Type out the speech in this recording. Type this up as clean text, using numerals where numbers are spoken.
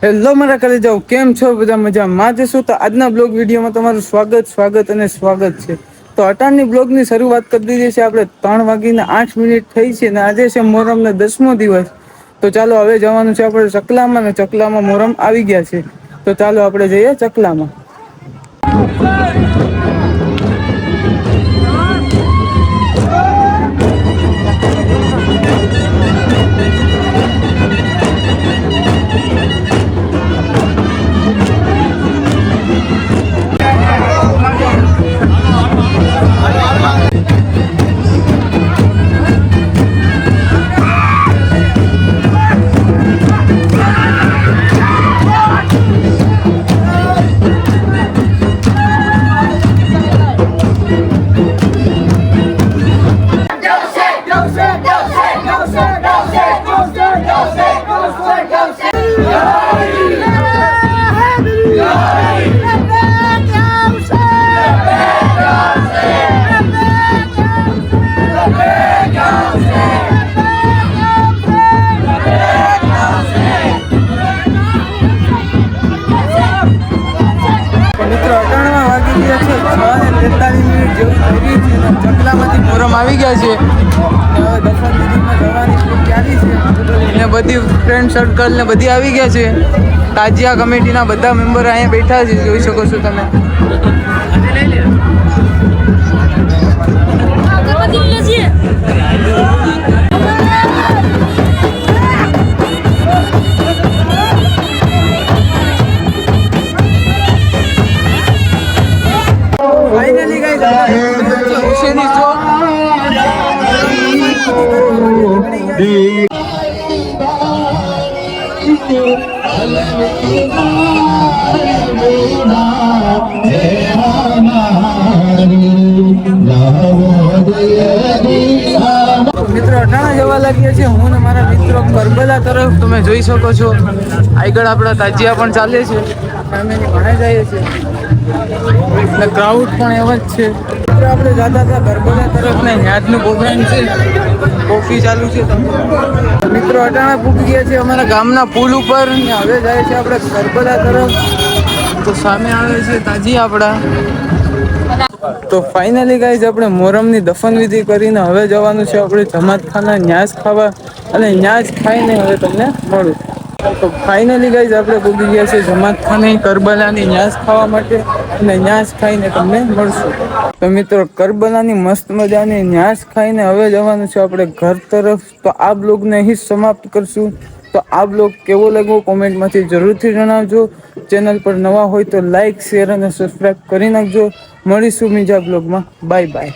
Hello મારા કરી જાવ કેમ છો બધા મજામાં જશું તો આજના બ્લોગ વિડીયોમાં તમારું સ્વાગત છે. તો અટાણની બ્લોગની શરૂઆત કરી દીધી છે આપણે 3:08 થઈ છે ને આજે છે મોહરમનો 10મો દિવસ. તો ચાલો હવે જવાનું છે આપણે ચકલામાં ને ચકલામાં મોહરમ આવી ગયા છે. તો ચાલો આપણે જઈએ ચકલામાં. ચકલામાંથી મોહરમ આવી ગયા છે. હવે દફન વિધિમાં જવાની તૈયારી છે ને બધી ફ્રેન્ડ સર્કલ ને બધી આવી ગયા છે. તાજિયા કમિટીના બધા મેમ્બર અહીંયા બેઠા છે, જોઈ શકો છો તમે. ફાઇનલી મિત્રો અટાણા જવા લાગ્યા છે હું ને મારા મિત્રો કરબલા તરફ. તમે જોઈ શકો છો આગળ આપણા તાજિયા પણ ચાલે છે, અમે ઘણા જઈએ છીએ એટલે ક્રાઉડ પણ એવા જ છે. આપણે જતા હતા કરબલા તરફ ને યાદનું પ્રોગ્રામ છે, કોફી ચાલુ છે. મિત્રો અટાણા પૂકી ગયા છે અમારા ગામના પુલ ઉપર ને હવે જાય છે આપણે કરબલા તરફ. તો સામે આવે છે તાજિયા આપણા. તો ફાઇનલી ગાઈઝ આપણે મોહરમની દફન વિધિ કરીને હવે જવાનું છે આપણે જમાતખાના ન્યાસ ખાવા, અને ન્યાસ ખાઈને હવે તમને મળું. તો ફાઇનલી ગાઈઝ આપણે પૂગી ગયા છે જમાતખાને કરબલાની ન્યાસ ખાવા માટે, અને ન્યાસ ખાઈને તમને મળશું. તો મિત્રો કરબલાની મસ્ત મજાની ન્યાસ ખાઈને હવે જવાનું છે આપણે ઘર તરફ. તો આ બ્લોગને અહીં સમાપ્ત કરશું. તો આ બ્લોગ કેવો લાગ્યો કોમેન્ટમાંથી જરૂરથી જણાવજો. ચેનલ પર નવા હોય તો લાઈક, શેર અને સબસ્ક્રાઈબ કરી નાખજો. મળીશું બીજા બ્લોગમાં. Bye bye.